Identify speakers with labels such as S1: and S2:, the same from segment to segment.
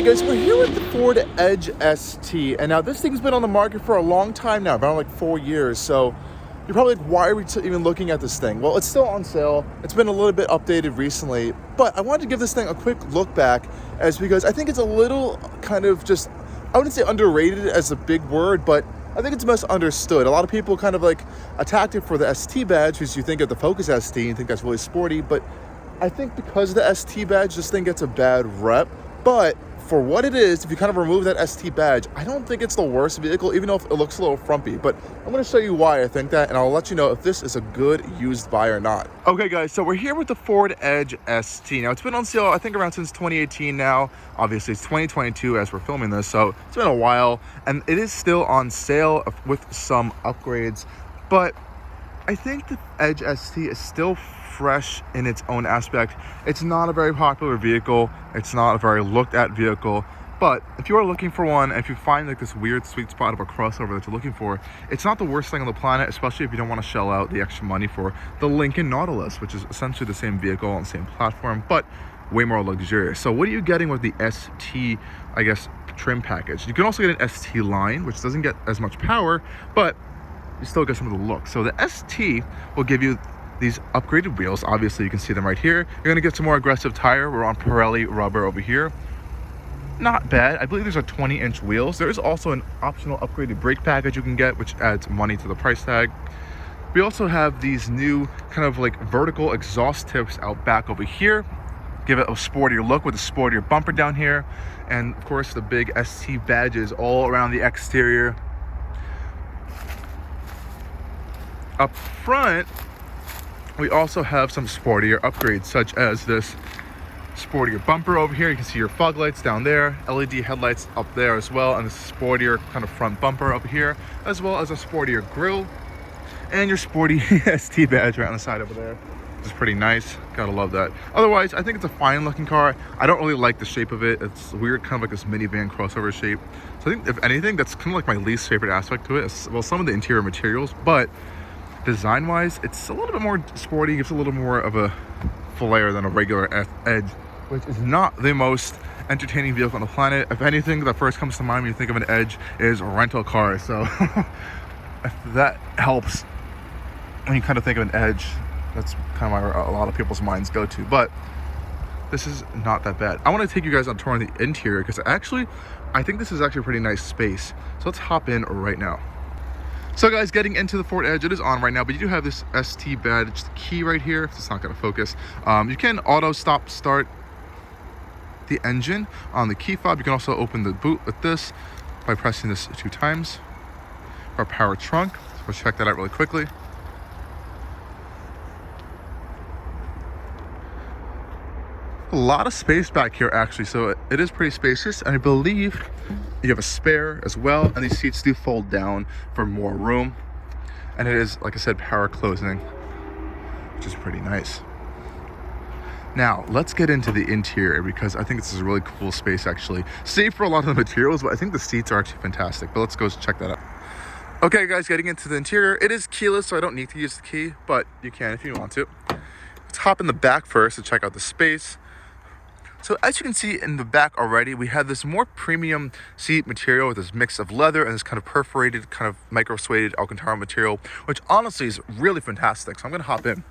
S1: Guys, we're here with the Ford Edge ST, and now this thing's been on the market for a long time now, about like 4 years. So you're probably like, why are we even looking at this thing? Well, it's still on sale. It's been a little bit updated recently, but I wanted to give this thing a quick look back, as because I think it's a little kind of just, I wouldn't say underrated as a big word, but I think it's misunderstood. A lot of people kind of like attacked it for the ST badge, because you think of the Focus ST and you think that's really sporty, but I think because of the ST badge, this thing gets a bad rep. But for what it is, if you kind of remove that ST badge, I don't think it's the worst vehicle, even though it looks a little frumpy. But I'm going to show you why I think that, and I'll let you know if this is a good used buy or not. Okay, guys, so we're here with the Ford Edge ST. Now, it's been on sale, I think, around since 2018 now. Obviously, it's 2022 as we're filming this, so it's been a while. And it is still on sale with some upgrades. But I think the Edge ST is still fresh in its own aspect. It's not a very popular vehicle. It's not a very looked at vehicle. But if you are looking for one, if you find like this weird sweet spot of a crossover that you're looking for, it's not the worst thing on the planet, especially if you don't want to shell out the extra money for the Lincoln Nautilus, which is essentially the same vehicle on the same platform, but way more luxurious. So what are you getting with the ST, I guess, trim package? You can also get an ST line, which doesn't get as much power, but you still get some of the look. So the ST will give you these upgraded wheels. Obviously, you can see them right here. You're going to get some more aggressive tire. We're on Pirelli rubber over here. Not bad. I believe these are 20-inch wheels. There is also an optional upgraded brake package you can get, which adds money to the price tag. We also have these new kind of like vertical exhaust tips out back over here. Give it a sportier look with a sportier bumper down here. And of course, the big ST badges all around the exterior. Up front, we also have some sportier upgrades, such as this sportier bumper over here. You can see your fog lights down there, LED headlights up there as well, and this sportier kind of front bumper over here, as well as a sportier grille, and your sporty ST badge right on the side over there, which is pretty nice. Gotta love that. Otherwise, I think it's a fine looking car. I don't really like the shape of it. It's weird, kind of like this minivan crossover shape. So I think, if anything, that's kind of like my least favorite aspect to it. Well, some of the interior materials, but design wise, it's a little bit more sporty, gives a little more of a flair than a regular Edge, which is not the most entertaining vehicle on the planet. If anything that first comes to mind when you think of an Edge is a rental car. So if that helps when you kind of think of an Edge, that's kind of where a lot of people's minds go to. But this is not that bad. I want to take you guys on a tour on the interior, because I think this is actually a pretty nice space. So let's hop in right now. So guys, getting into the Ford Edge, it is on right now, but you do have this ST badge key right here. If it's not going to focus, you can auto stop start the engine on the key fob. You can also open the boot with this by pressing this 2 times. Our power trunk, so let's check that out really quickly. A lot of space back here actually, so it is pretty spacious, and I believe you have a spare as well, and these seats do fold down for more room, and it is, like I said, power closing, which is pretty nice. Now let's get into the interior, because I think this is a really cool space actually, save for a lot of the materials, but I think the seats are actually fantastic. But let's go check that out. Okay guys, getting into the interior, it is keyless, so I don't need to use the key, but you can if you want to. Let's hop in the back first to check out the space. So as you can see in the back already, we have this more premium seat material with this mix of leather and this kind of perforated, kind of micro-suede Alcantara material, which honestly is really fantastic. So I'm going to hop in.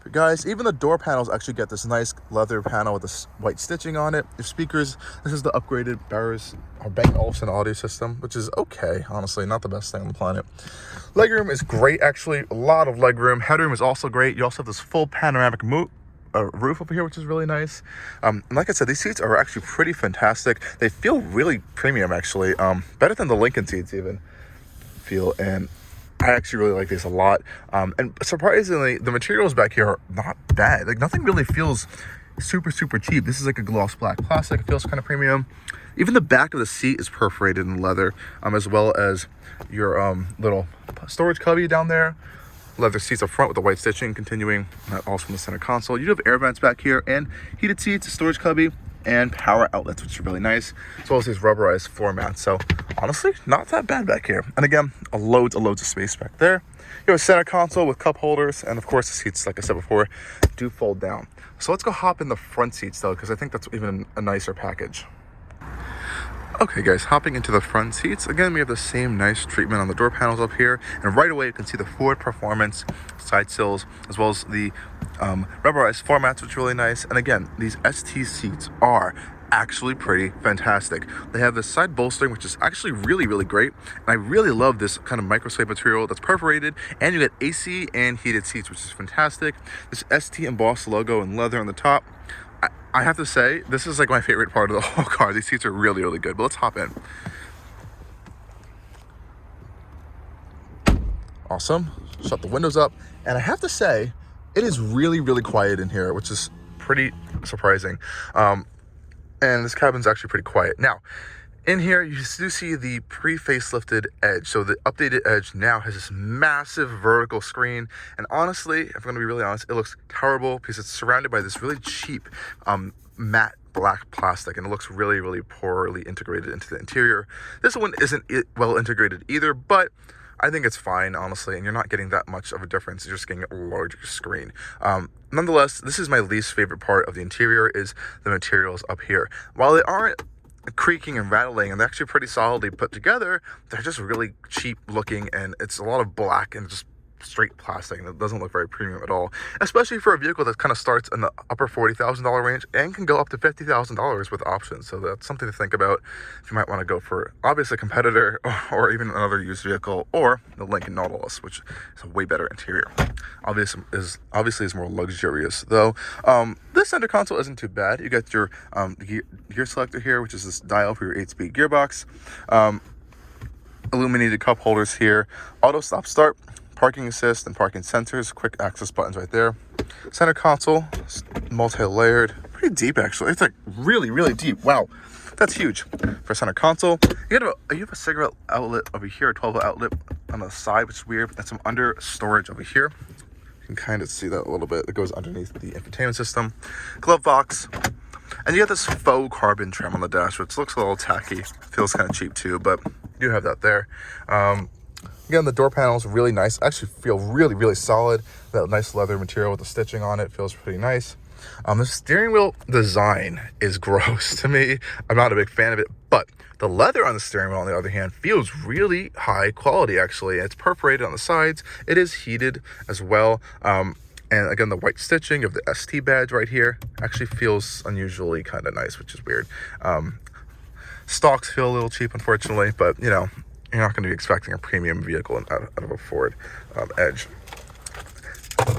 S1: But guys, even the door panels actually get this nice leather panel with this white stitching on it. Your speakers, this is the upgraded Bang & Olufsen audio system, which is okay, honestly, not the best thing on the planet. Legroom is great, actually, a lot of legroom. Headroom is also great. You also have this full panoramic roof over here, which is really nice. And like I said, these seats are actually pretty fantastic. They feel really premium, actually, better than the Lincoln seats even feel, and I actually really like these a lot. And surprisingly, the materials back here are not bad. Like, nothing really feels super cheap. This is like a gloss black plastic. It feels kind of premium. Even the back of the seat is perforated in leather, as well as your little storage cubby down there. Leather seats up front with the white stitching continuing also from the center console. You do have air vents back here and heated seats, storage cubby, and power outlets, which is really nice, as well as these rubberized floor mats. So honestly, not that bad back here. And again, loads of space back there. You have a center console with cup holders, and of course the seats, like I said before, do fold down. So let's go hop in the front seats though, because I think that's even a nicer package. Okay guys, hopping into the front seats. Again, we have the same nice treatment on the door panels up here. And right away you can see the Ford Performance side sills, as well as the rubberized floor mats, which is really nice. And again, these ST seats are actually pretty fantastic. They have this side bolstering, which is actually really great. And I really love this kind of microsuede material that's perforated. And you get AC and heated seats, which is fantastic. This ST embossed logo in leather on the top. I have to say, this is like my favorite part of the whole car. These seats are really good, but let's hop in. Awesome. Shut the windows up. And I have to say, it is really quiet in here, which is pretty surprising. And this cabin's actually pretty quiet. Now, in here, you do see the pre-facelifted Edge. So the updated Edge now has this massive vertical screen. And honestly, if I'm gonna be really honest, it looks terrible because it's surrounded by this really cheap matte black plastic, and it looks really poorly integrated into the interior. This one isn't well integrated either, but I think it's fine, honestly, and you're not getting that much of a difference. You're just getting a larger screen. Nonetheless, this is my least favorite part of the interior, is the materials up here. While they aren't creaking and rattling, and they're actually pretty solidly put together, they're just really cheap looking, and it's a lot of black and just straight plastic, and it doesn't look very premium at all, especially for a vehicle that kind of starts in the upper $40,000 range and can go up to $50,000 with options. So that's something to think about if you might want to go for obviously a competitor or even another used vehicle, or the Lincoln Nautilus, which is a way better interior. Obviously is more luxurious though. This center console isn't too bad. You got your gear selector here, which is this dial for your 8-speed gearbox, illuminated cup holders here, auto stop start, parking assist and parking sensors, quick access buttons right there. Center console, multi-layered, pretty deep actually. It's like really deep. Wow, that's huge for center console. You have a cigarette outlet over here, a 12-volt outlet on the side, which is weird. And some under storage over here. You can kind of see that a little bit. It goes underneath the infotainment system. Glove box. And you got this faux carbon trim on the dash, which looks a little tacky. Feels kind of cheap too, but you do have that there. Again, the door panels are really nice. Actually feel really solid. That nice leather material with the stitching on it feels pretty nice. The steering wheel design is gross to me. I'm not a big fan of it, but the leather on the steering wheel, on the other hand, feels really high quality actually. It's perforated on the sides. It is heated as well. And again, the white stitching of the ST badge right here actually feels unusually kind of nice, which is weird. Stocks feel a little cheap, unfortunately, but you know, you're not going to be expecting a premium vehicle out of a Ford Edge.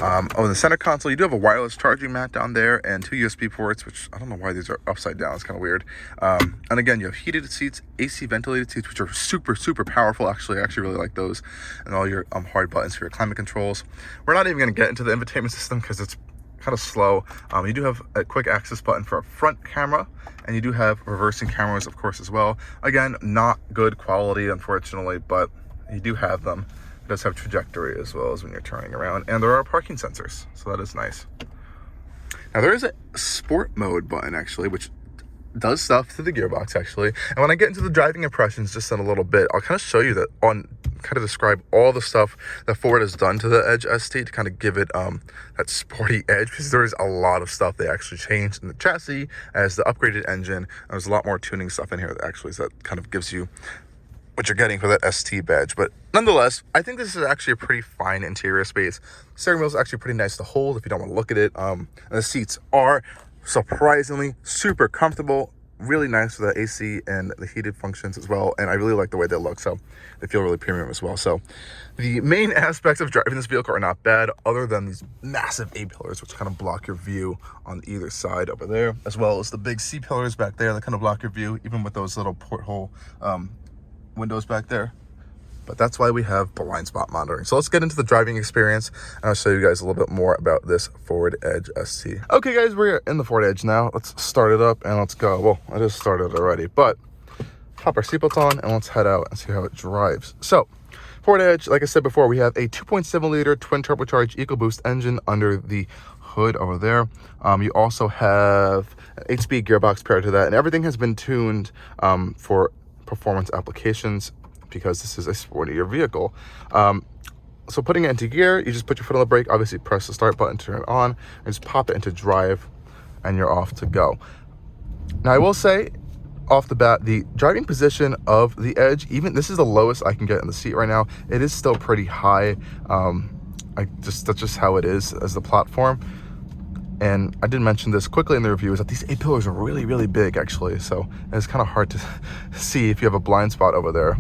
S1: On the center console, you do have a wireless charging mat down there and 2 USB ports, which I don't know why these are upside down. It's kind of weird. And again, you have heated seats, AC ventilated seats, which are super powerful. Actually, I actually really like those. And all your hard buttons for your climate controls. We're not even going to get into the infotainment system because it's kind of slow. You do have a quick access button for a front camera, and you do have reversing cameras, of course, as well. Again, not good quality, unfortunately, but you do have them. It does have trajectory as well as when you're turning around, and there are parking sensors, so that is nice. Now there is a sport mode button actually, which does stuff to the gearbox actually. And when I get into the driving impressions just in a little bit, I'll kind of show you that kind of describe all the stuff that Ford has done to the Edge ST to kind of give it that sporty edge, because there is a lot of stuff they actually changed in the chassis as the upgraded engine. There's a lot more tuning stuff in here that actually kind of gives you what you're getting for that ST badge. But nonetheless, I think this is actually a pretty fine interior space. The steering wheel is actually pretty nice to hold if you don't want to look at it. And the seats are surprisingly super comfortable, really nice with the AC and the heated functions as well. And I really like the way they look, so they feel really premium as well. So the main aspects of driving this vehicle are not bad, other than these massive A-pillars, which kind of block your view on either side over there, as well as the big C-pillars back there that kind of block your view, even with those little porthole windows back there. But that's why we have blind spot monitoring. So let's get into the driving experience, and I'll show you guys a little bit more about this Ford Edge ST. Okay guys, we're in the Ford Edge now. Let's start it up and let's go. Well, I just started already, but pop our seatbelts on and let's head out and see how it drives. So Ford Edge, like I said before, we have a 2.7 liter twin turbocharged EcoBoost engine under the hood over there. You also have an 8-speed gearbox paired to that, and everything has been tuned for performance applications because this is a sportier vehicle. So putting it into gear, you just put your foot on the brake, obviously press the start button, turn it on, and just pop it into drive, and you're off to go. Now I will say, off the bat, the driving position of the Edge, even this is the lowest I can get in the seat right now. It is still pretty high. That's just how it is as the platform. And I did mention this quickly in the review, is that these A-pillows are really, really big actually. So it's kind of hard to see if you have a blind spot over there.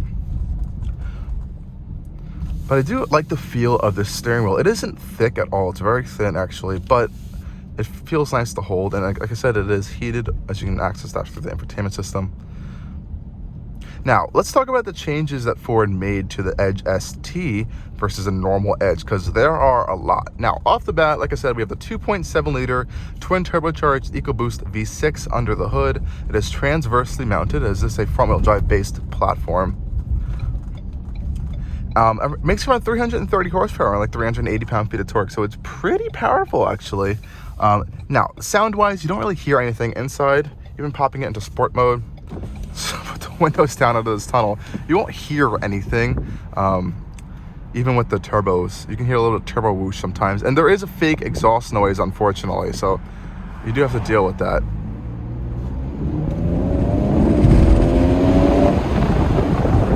S1: But I do like the feel of this steering wheel. It isn't thick at all. It's very thin actually, but it feels nice to hold. And like I said, it is heated, as you can access that through the infotainment system. Now, let's talk about the changes that Ford made to the Edge ST versus a normal Edge, because there are a lot. Now, off the bat, like I said, we have the 2.7 liter twin turbocharged EcoBoost V6 under the hood. It is transversely mounted, as this is a front wheel drive based platform. It makes around 330 horsepower and like 380 pound-feet of torque, so it's pretty powerful actually. Now, sound-wise, you don't really hear anything inside. Even popping it into sport mode, so put the windows down out of this tunnel, you won't hear anything. Even with the turbos, you can hear a little turbo whoosh sometimes, and there is a fake exhaust noise, unfortunately, so you do have to deal with that.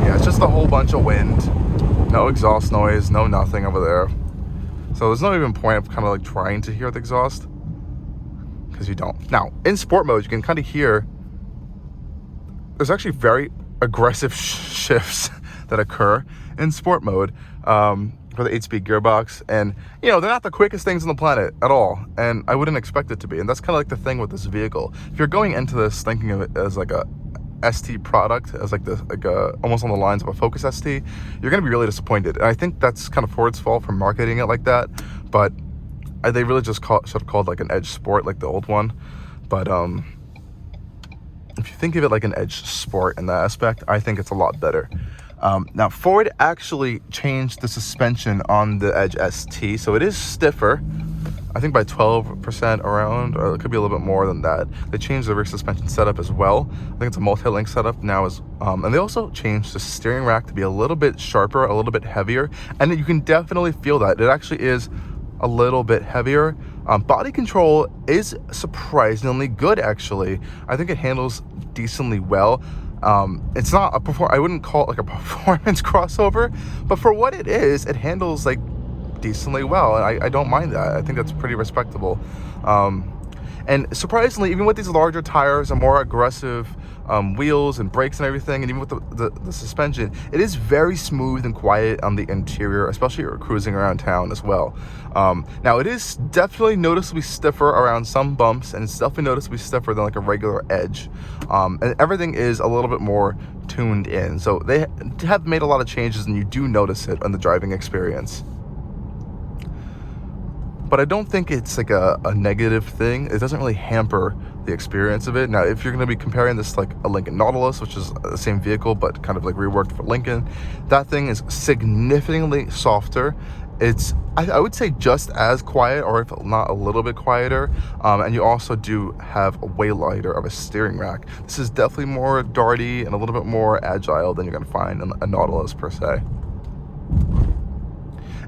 S1: Yeah, it's just a whole bunch of wind. No exhaust noise, no nothing over there. So there's no even point of kind of like trying to hear the exhaust, because you don't. Now, in sport mode, you can kind of hear there's actually very aggressive shifts that occur in sport mode for the 8-speed gearbox. And, you know, they're not the quickest things on the planet at all. And I wouldn't expect it to be. And that's kind of like the thing with this vehicle. If you're going into this thinking of it as like a ST product, as like almost on the lines of a Focus ST, you're gonna be really disappointed. And I think that's kind of Ford's fault for marketing it like that, but they really just should have called like an Edge Sport, like the old one. But if you think of it like an Edge Sport in that aspect, I think it's a lot better. Now, Ford actually changed the suspension on the Edge ST, so it is stiffer, I think by 12% around, or it could be a little bit more than that. They changed the rear suspension setup as well. I think it's a multi-link setup now, and they also changed the steering rack to be a little bit sharper, a little bit heavier, and you can definitely feel that. It actually is a little bit heavier. Body control is surprisingly good, actually. I think it handles decently well. It's not I wouldn't call it like a performance crossover, but for what it is, it handles like decently well, and I don't mind that. I think that's pretty respectable. And surprisingly, even with these larger tires and more aggressive wheels and brakes and everything, and even with the suspension, it is very smooth and quiet on the interior, especially if you're cruising around town as well. Now, it is definitely noticeably stiffer around some bumps, and it's definitely noticeably stiffer than like a regular Edge. And everything is a little bit more tuned in. So they have made a lot of changes, and you do notice it on the driving experience. But I don't think it's like a negative thing. It doesn't really hamper the experience of it. Now, if you're going to be comparing this to like a Lincoln Nautilus, which is the same vehicle but kind of like reworked for Lincoln, that thing is significantly softer. It's, I would say, just as quiet, or if not a little bit quieter. And you also do have a way lighter of a steering rack. This is definitely more darty and a little bit more agile than you're going to find in a Nautilus per se.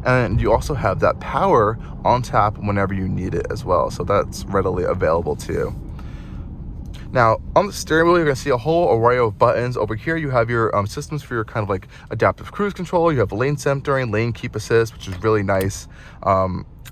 S1: And you also have that power on tap whenever you need it as well. So that's readily available to you. Now, on the steering wheel, you're going to see a whole array of buttons. Over here, you have your systems for your kind of like adaptive cruise control. You have lane centering, lane keep assist, which is really nice.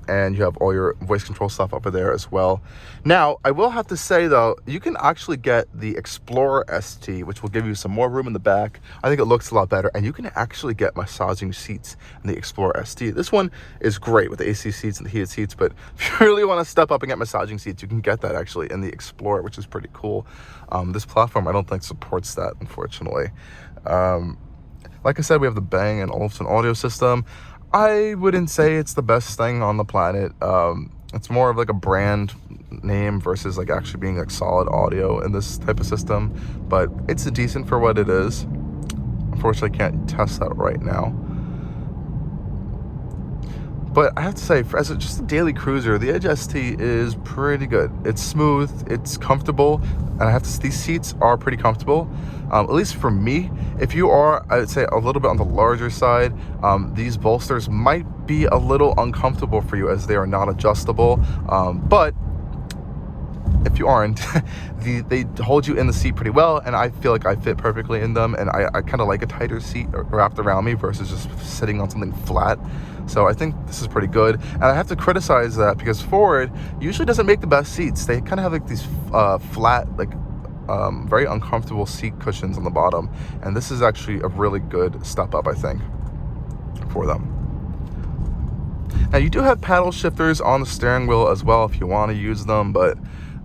S1: And you have all your voice control stuff over there as well. Now, I will have to say, though, you can actually get the Explorer ST, which will give you some more room in the back. I think it looks a lot better. And you can actually get massaging seats in the Explorer ST. This one is great with the AC seats and the heated seats, but if you really want to step up and get massaging seats, you can get that actually in the Explorer, which is pretty cool. This platform, I don't think, supports that, unfortunately. Like I said, we have the Bang & Olufsen audio system. I wouldn't say it's the best thing on the planet. It's more of like a brand name versus like actually being like solid audio in this type of system, but it's decent for what it is. Unfortunately, I can't test that right now. But I have to say, as just a daily cruiser, the Edge ST is pretty good. It's smooth, it's comfortable, and I have to say, these seats are pretty comfortable. At least for me. If you are, I would say, a little bit on the larger side, these bolsters might be a little uncomfortable for you as they are not adjustable. But if you aren't, they hold you in the seat pretty well, and I feel like I fit perfectly in them, and I kind of like a tighter seat wrapped around me versus just sitting on something flat. So I think this is pretty good, and I have to criticize that because Ford usually doesn't make the best seats. They kind of have like these flat, like very uncomfortable seat cushions on the bottom, and this is actually a really good step up, I think, for them. Now you do have paddle shifters on the steering wheel as well if you want to use them, but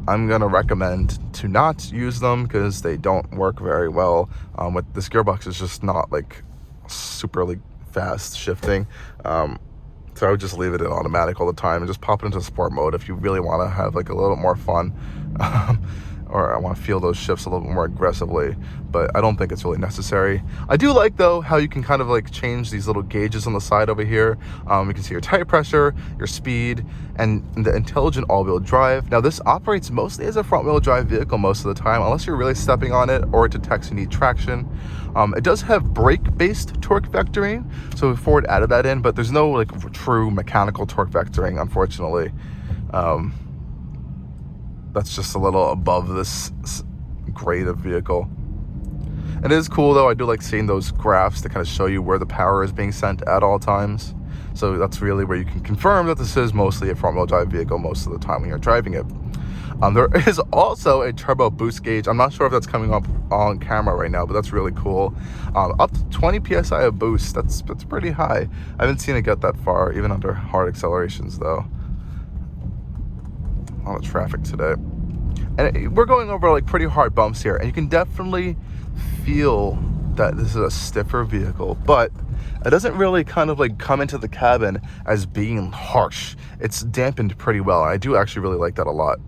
S1: I'm going to recommend to not use them because they don't work very well. With this gearbox is just not like superly fast shifting. So I would just leave it in automatic all the time and just pop it into sport mode if you really want to have like a little more fun. Or I want to feel those shifts a little bit more aggressively, but I don't think it's really necessary. I do like, though, how you can kind of like change these little gauges on the side over here. You can see your tire pressure, your speed, and the intelligent all-wheel drive. Now, this operates mostly as a front-wheel drive vehicle most of the time, unless you're really stepping on it or it detects you need traction. It does have brake-based torque vectoring, so Ford added that in, but there's no like true mechanical torque vectoring, unfortunately. That's just a little above this grade of vehicle. It is cool, though. I do like seeing those graphs to kind of show you where the power is being sent at all times. So that's really where you can confirm that this is mostly a front-wheel drive vehicle most of the time when you're driving it. There is also a turbo boost gauge. I'm not sure if that's coming up on camera right now, but that's really cool. Up to 20 psi of boost. That's pretty high. I haven't seen it get that far, even under hard accelerations, though. A lot of traffic today, and we're going over like pretty hard bumps here, and you can definitely feel that this is a stiffer vehicle, but it doesn't really kind of like come into the cabin as being harsh. It's dampened pretty well. I do actually really like that a lot.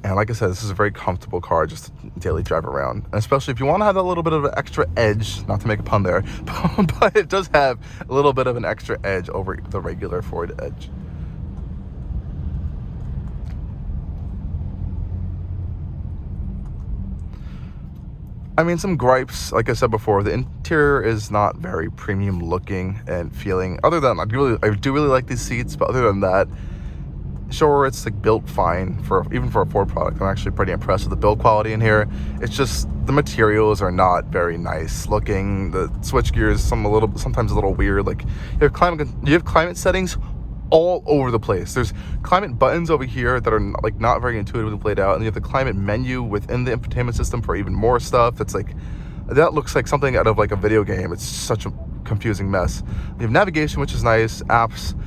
S1: And like I said, this is a very comfortable car just to daily drive around. And especially if you want to have that little bit of an extra edge, not to make a pun there, but it does have a little bit of an extra edge over the regular Ford Edge. I mean, some gripes, like I said before, the interior is not very premium looking and feeling. Other than, I do really like these seats, but other than that, sure, it's like built fine even for a Ford product. I'm actually pretty impressed with the build quality in here. It's just the materials are not very nice looking. The switch gears sometimes a little weird. Like you have climate settings all over the place. There's climate buttons over here that are like not very intuitively laid out, and you have the climate menu within the infotainment system for even more stuff. It's like that looks like something out of like a video game. It's such a confusing mess. You have navigation, which is nice. Apps.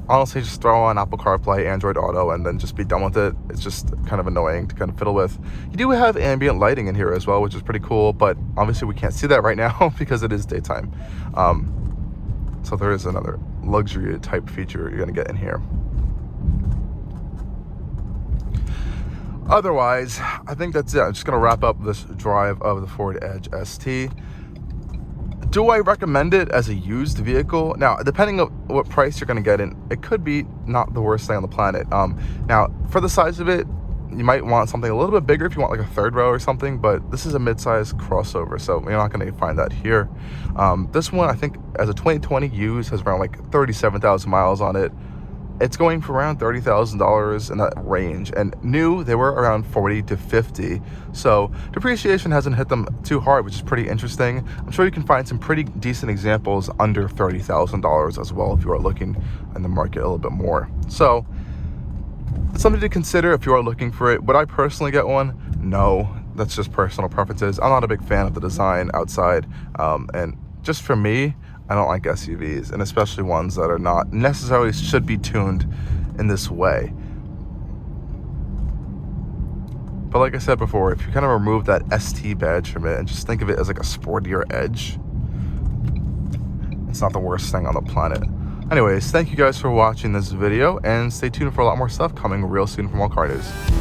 S1: Honestly, just throw on Apple CarPlay, Android Auto, and then just be done with it. It's just kind of annoying to kind of fiddle with. You do have ambient lighting in here as well, which is pretty cool, but obviously we can't see that right now because it is daytime. So there is another luxury type feature you're going to get in here. Otherwise, I think that's it. I'm just going to wrap up this drive of the Ford Edge ST. Do I recommend it as a used vehicle? Now, depending on what price you're going to get in, it could be not the worst thing on the planet. Now, for the size of it, you might want something a little bit bigger if you want like a third row or something, but this is a mid-size crossover, so you're not going to find that here. This one, I think, as a 2020 used, has around like 37,000 miles on it. It's going for around $30,000 in that range, and new they were around 40 to 50. So depreciation hasn't hit them too hard, which is pretty interesting. I'm sure you can find some pretty decent examples under $30,000 as well if you are looking in the market a little bit more. So it's something to consider if you are looking for it. Would I personally get one? No, that's just personal preferences. I'm not a big fan of the design outside, and just for me, I don't like SUVs, and especially ones that are not necessarily should be tuned in this way. But like I said before, if you kind of remove that ST badge from it and just think of it as like a sportier Edge, it's not the worst thing on the planet. Anyways, thank you guys for watching this video, and stay tuned for a lot more stuff coming real soon from Allcarnews.